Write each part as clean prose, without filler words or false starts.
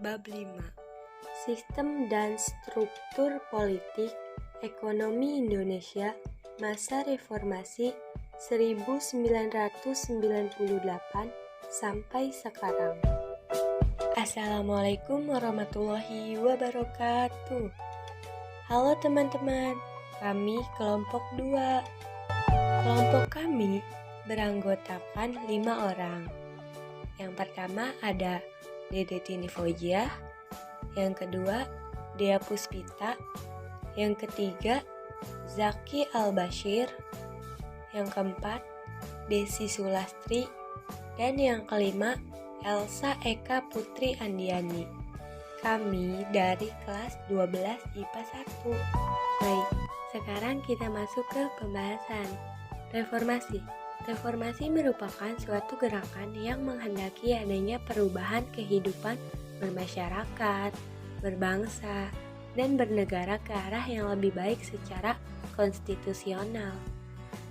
Bab 5. Sistem dan struktur politik ekonomi Indonesia masa reformasi 1998 sampai sekarang. Assalamualaikum warahmatullahi wabarakatuh. Halo teman-teman, kami kelompok 2. Kelompok kami beranggotakan 5 orang. Yang pertama ada Dede Tini Fauziah, yang kedua Dea Puspita, yang ketiga Zaki Al-Bashir, yang keempat Desi Sulastri, dan yang kelima Elsa Eka Putri Andiani. Kami dari kelas 12 IPA 1. Baik, sekarang kita masuk ke pembahasan. Reformasi merupakan suatu gerakan yang menghendaki adanya perubahan kehidupan bermasyarakat, berbangsa, dan bernegara ke arah yang lebih baik secara konstitusional.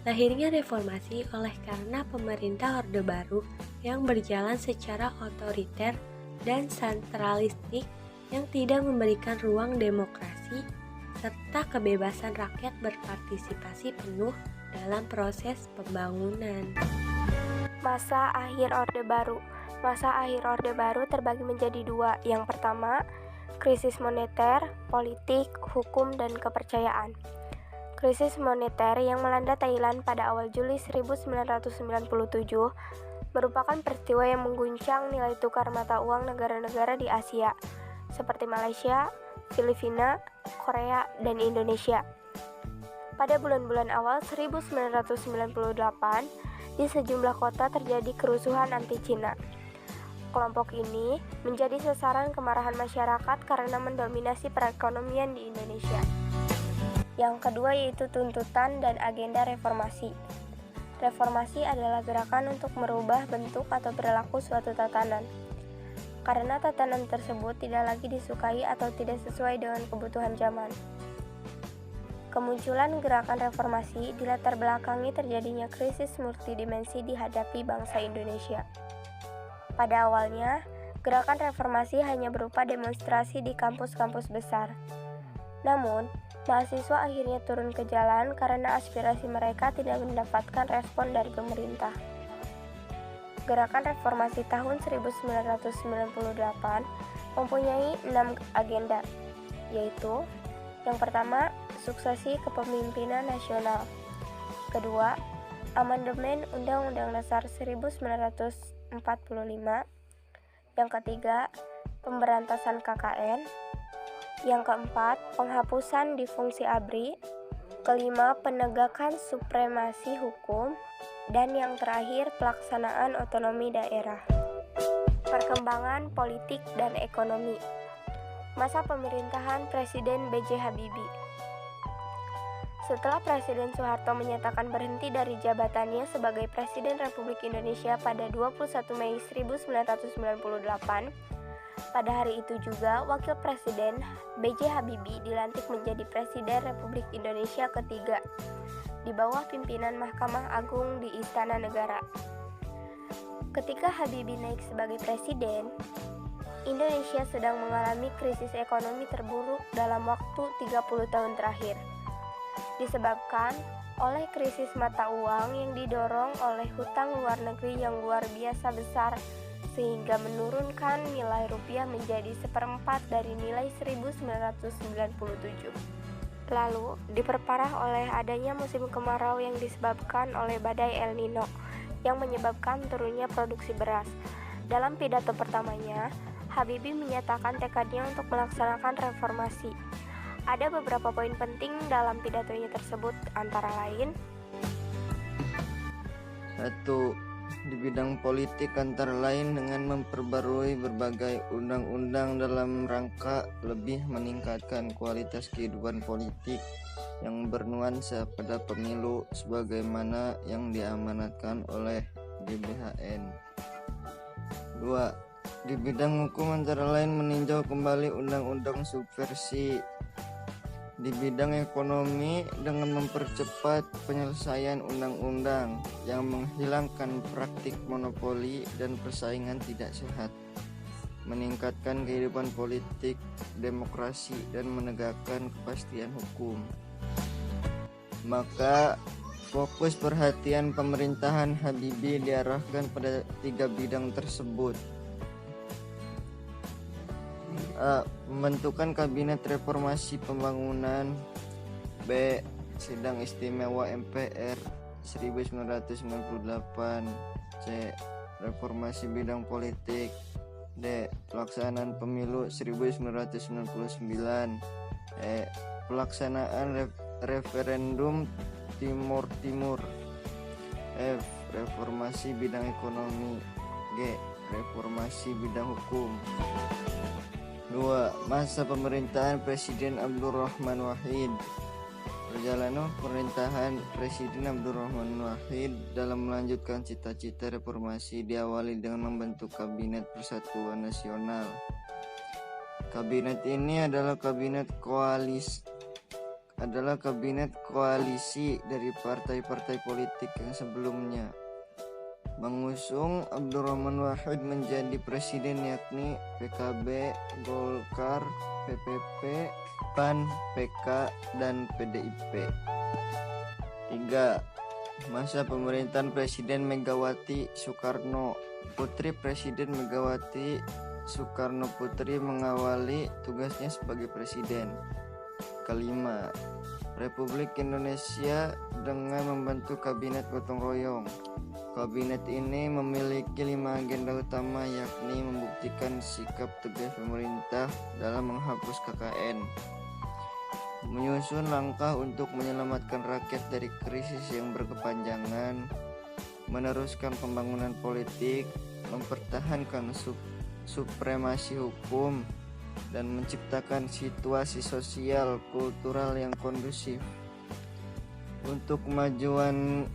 Lahirnya reformasi oleh karena pemerintah Orde Baru yang berjalan secara otoriter dan sentralistik yang tidak memberikan ruang demokrasi serta kebebasan rakyat berpartisipasi penuh dalam proses pembangunan. Masa akhir Orde Baru. Masa akhir Orde Baru terbagi menjadi 2. Yang pertama, krisis moneter, politik, hukum, dan kepercayaan. Krisis moneter yang melanda Thailand pada awal Juli 1997 merupakan peristiwa yang mengguncang nilai tukar mata uang negara-negara di Asia, seperti Malaysia, Filipina, Korea, dan Indonesia. Pada bulan-bulan awal 1998, di sejumlah kota terjadi kerusuhan anti-Cina. Kelompok ini menjadi sasaran kemarahan masyarakat karena mendominasi perekonomian di Indonesia. Yang kedua yaitu tuntutan dan agenda reformasi. Reformasi adalah gerakan untuk merubah bentuk atau perilaku suatu tatanan. Karena tatanan tersebut tidak lagi disukai atau tidak sesuai dengan kebutuhan zaman. Kemunculan gerakan reformasi dilatar belakangi terjadinya krisis multidimensi dihadapi bangsa Indonesia. Pada awalnya, gerakan reformasi hanya berupa demonstrasi di kampus-kampus besar. Namun, mahasiswa akhirnya turun ke jalan karena aspirasi mereka tidak mendapatkan respon dari pemerintah. Gerakan reformasi tahun 1998 mempunyai 6 agenda, yaitu yang pertama, suksesi kepemimpinan nasional. Kedua, amandemen Undang-Undang Dasar 1945. Yang ketiga, pemberantasan KKN. Yang keempat, penghapusan difungsi ABRI. Kelima, penegakan supremasi hukum. Dan yang terakhir, pelaksanaan otonomi daerah. Perkembangan politik dan ekonomi. Masa pemerintahan Presiden B.J. Habibie. Setelah Presiden Soeharto menyatakan berhenti dari jabatannya sebagai Presiden Republik Indonesia pada 21 Mei 1998, pada hari itu juga Wakil Presiden B.J. Habibie dilantik menjadi Presiden Republik Indonesia ketiga di bawah pimpinan Mahkamah Agung di Istana Negara. Ketika Habibie naik sebagai Presiden, Indonesia sedang mengalami krisis ekonomi terburuk dalam waktu 30 tahun terakhir. Disebabkan oleh krisis mata uang yang didorong oleh hutang luar negeri yang luar biasa besar sehingga menurunkan nilai rupiah menjadi 1/4 dari nilai 1997. Lalu diperparah oleh adanya musim kemarau yang disebabkan oleh badai El Nino yang menyebabkan turunnya produksi beras. Dalam pidato pertamanya, Habibie menyatakan tekadnya untuk melaksanakan reformasi. Ada beberapa poin penting dalam pidatonya tersebut, antara lain 1. Di bidang politik antara lain dengan memperbarui berbagai undang-undang dalam rangka lebih meningkatkan kualitas kehidupan politik yang bernuansa pada pemilu sebagaimana yang diamanatkan oleh GBHN. 2. Di bidang hukum antara lain meninjau kembali undang-undang subversi. Di bidang ekonomi dengan mempercepat penyelesaian undang-undang yang menghilangkan praktik monopoli dan persaingan tidak sehat. meningkatkan kehidupan politik, demokrasi, dan menegakkan kepastian hukum. Maka fokus perhatian pemerintahan Habibie diarahkan pada 3 bidang tersebut. A. Pembentukan Kabinet Reformasi Pembangunan. B. Sidang Istimewa MPR 1998. C. Reformasi bidang politik. D. Pelaksanaan pemilu 1999. E. Pelaksanaan referendum Timur Timur. F. Reformasi bidang ekonomi. G. Reformasi bidang hukum. 2. Masa pemerintahan Presiden Abdurrahman Wahid. Perjalanan pemerintahan Presiden Abdurrahman Wahid dalam melanjutkan cita-cita reformasi diawali dengan membentuk Kabinet Persatuan Nasional. Kabinet ini adalah kabinet koalisi dari partai-partai politik yang sebelumnya mengusung Abdurrahman Wahid menjadi presiden, yakni PKB, Golkar, PPP, PAN, PK, dan PDIP. 3. Masa pemerintahan Presiden Megawati Soekarno. Putri Presiden Megawati Soekarno Putri mengawali tugasnya sebagai presiden. Kelima, Republik Indonesia dengan membentuk Kabinet Gotong Royong. Kabinet ini memiliki 5 agenda utama, yakni membuktikan sikap tegas pemerintah dalam menghapus KKN, menyusun langkah untuk menyelamatkan rakyat dari krisis yang berkepanjangan, meneruskan pembangunan politik, mempertahankan supremasi hukum, dan menciptakan situasi sosial kultural yang kondusif untuk memajukan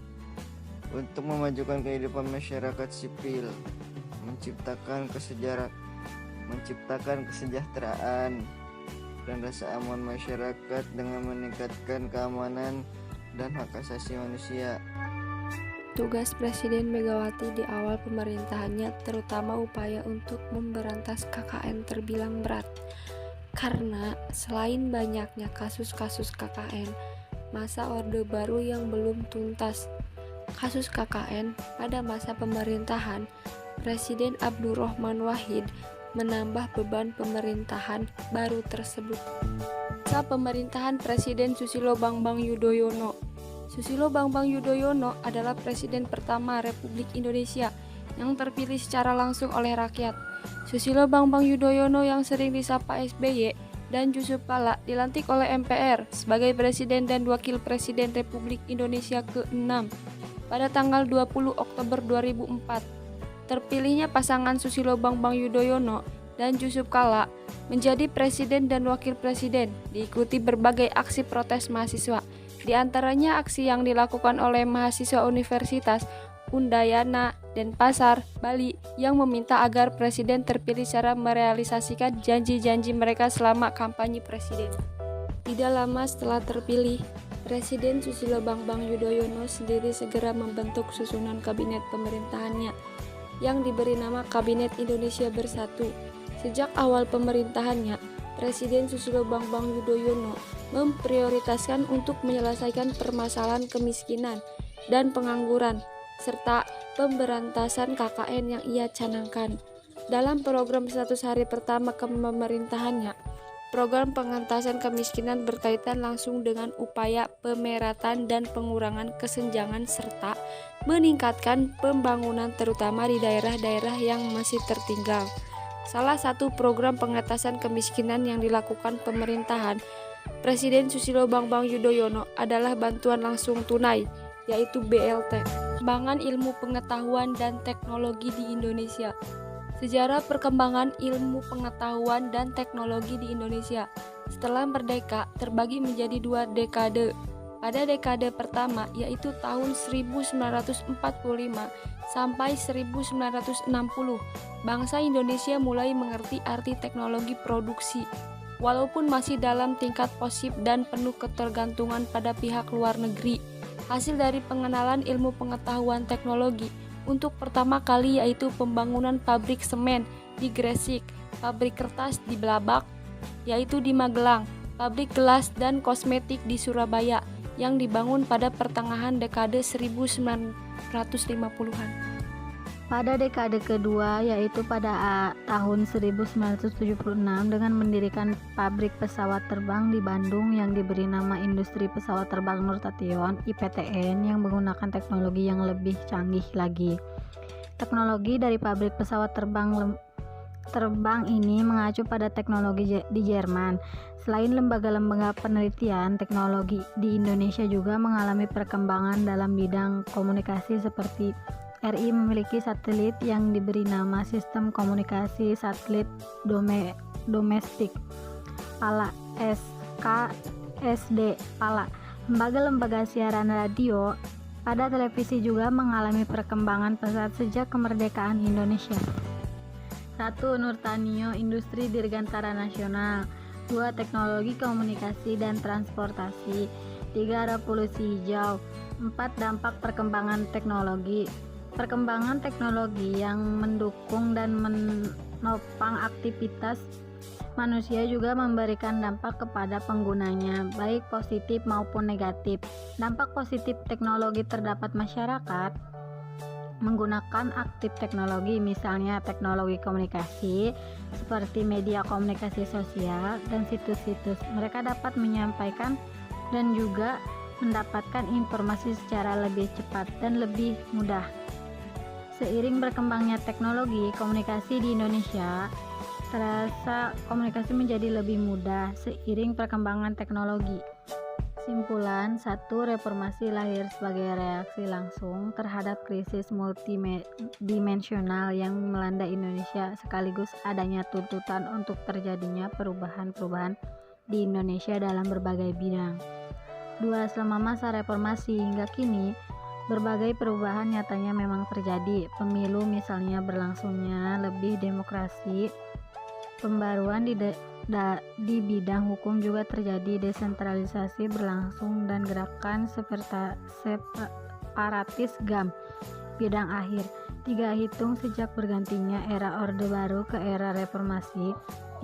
kehidupan masyarakat sipil, menciptakan kesejahteraan dan rasa aman masyarakat dengan meningkatkan keamanan dan hak asasi manusia. Tugas Presiden Megawati di awal pemerintahannya terutama upaya untuk memberantas KKN terbilang berat, karena selain banyaknya kasus-kasus KKN, masa Orde Baru yang belum tuntas. Kasus KKN pada masa pemerintahan Presiden Abdurrahman Wahid menambah beban pemerintahan baru tersebut. Masa pemerintahan Presiden Susilo Bambang Yudhoyono. Susilo Bambang Yudhoyono adalah presiden pertama Republik Indonesia yang terpilih secara langsung oleh rakyat. Susilo Bambang Yudhoyono yang sering disapa SBY dan Yusuf Kala dilantik oleh MPR sebagai Presiden dan Wakil Presiden Republik Indonesia ke-6 pada tanggal 20 Oktober 2004. Terpilihnya pasangan Susilo Bambang Yudhoyono dan Yusuf Kala menjadi Presiden dan Wakil Presiden diikuti berbagai aksi protes mahasiswa. Di antaranya aksi yang dilakukan oleh mahasiswa Universitas Undayana Denpasar, Bali yang meminta agar presiden terpilih secara merealisasikan janji-janji mereka selama kampanye presiden. Tidak lama setelah terpilih, Presiden Susilo Bambang Yudhoyono sendiri segera membentuk susunan kabinet pemerintahannya yang diberi nama Kabinet Indonesia Bersatu. Sejak awal pemerintahannya, Presiden Susilo Bambang Yudhoyono memprioritaskan untuk menyelesaikan permasalahan kemiskinan dan pengangguran, serta pemberantasan KKN yang ia canangkan. Dalam program 100 hari pertama pemerintahannya, program pengentasan kemiskinan berkaitan langsung dengan upaya pemeratan dan pengurangan kesenjangan serta meningkatkan pembangunan terutama di daerah-daerah yang masih tertinggal. Salah satu program pengentasan kemiskinan yang dilakukan pemerintahan Presiden Susilo Bambang Yudhoyono adalah bantuan langsung tunai, yaitu BLT. Pengembangan ilmu pengetahuan dan teknologi di Indonesia. Sejarah perkembangan ilmu pengetahuan dan teknologi di Indonesia setelah merdeka terbagi menjadi 2 dekade. Pada dekade pertama, yaitu tahun 1945 sampai 1960, bangsa Indonesia mulai mengerti arti teknologi produksi. Walaupun masih dalam tingkat posif dan penuh ketergantungan pada pihak luar negeri, hasil dari pengenalan ilmu pengetahuan teknologi untuk pertama kali yaitu pembangunan pabrik semen di Gresik pabrik kertas di Blabak, yaitu di Magelang, pabrik gelas dan kosmetik di Surabaya yang dibangun pada pertengahan dekade 1950-an. Pada dekade kedua, yaitu pada tahun 1976 dengan mendirikan pabrik pesawat terbang di Bandung yang diberi nama Industri Pesawat Terbang Nurtation (IPTN) yang menggunakan teknologi yang lebih canggih lagi. Teknologi dari pabrik pesawat terbang ini mengacu pada teknologi di Jerman. Selain lembaga-lembaga penelitian, teknologi di Indonesia juga mengalami perkembangan dalam bidang komunikasi seperti RI memiliki satelit yang diberi nama Sistem Komunikasi Satelit Domestik (PALA) SKSD (PALA). Lembaga-lembaga siaran radio pada televisi juga mengalami perkembangan pesat sejak kemerdekaan Indonesia. 1. Nurtanio, Industri Dirgantara Nasional. 2. Teknologi Komunikasi dan Transportasi. 3. Revolusi Hijau. 4. Dampak perkembangan teknologi. Perkembangan teknologi yang mendukung dan menopang aktivitas manusia juga memberikan dampak kepada penggunanya, baik positif maupun negatif. Dampak positif teknologi terdapat masyarakat menggunakan aktif teknologi, misalnya teknologi komunikasi seperti media komunikasi sosial dan situs-situs. Mereka dapat menyampaikan dan juga mendapatkan informasi secara lebih cepat dan lebih mudah. Seiring berkembangnya teknologi komunikasi di Indonesia, terasa komunikasi menjadi lebih mudah seiring perkembangan teknologi. Simpulan, 1. Reformasi lahir sebagai reaksi langsung terhadap krisis multidimensional yang melanda Indonesia, sekaligus adanya tuntutan untuk terjadinya perubahan-perubahan di Indonesia dalam berbagai bidang. 2. Selama masa reformasi hingga kini, berbagai perubahan nyatanya memang terjadi. Pemilu misalnya berlangsungnya lebih demokrasi, pembaruan di bidang hukum juga terjadi, desentralisasi berlangsung, dan gerakan separatis GAM bidang akhir. 3. Hitung sejak bergantinya era Orde Baru ke era reformasi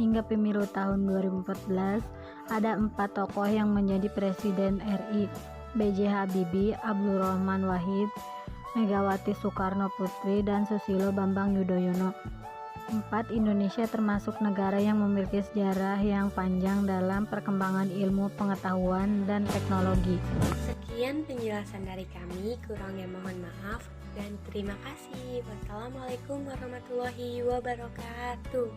hingga pemilu tahun 2014, ada 4 tokoh yang menjadi Presiden RI: B.J. Habibie, Abdurrahman Wahid, Megawati Soekarno Putri, dan Susilo Bambang Yudhoyono. 4. Indonesia termasuk negara yang memiliki sejarah yang panjang dalam perkembangan ilmu pengetahuan dan teknologi. Sekian penjelasan dari kami, kurangnya mohon maaf dan terima kasih. Wassalamualaikum warahmatullahi wabarakatuh.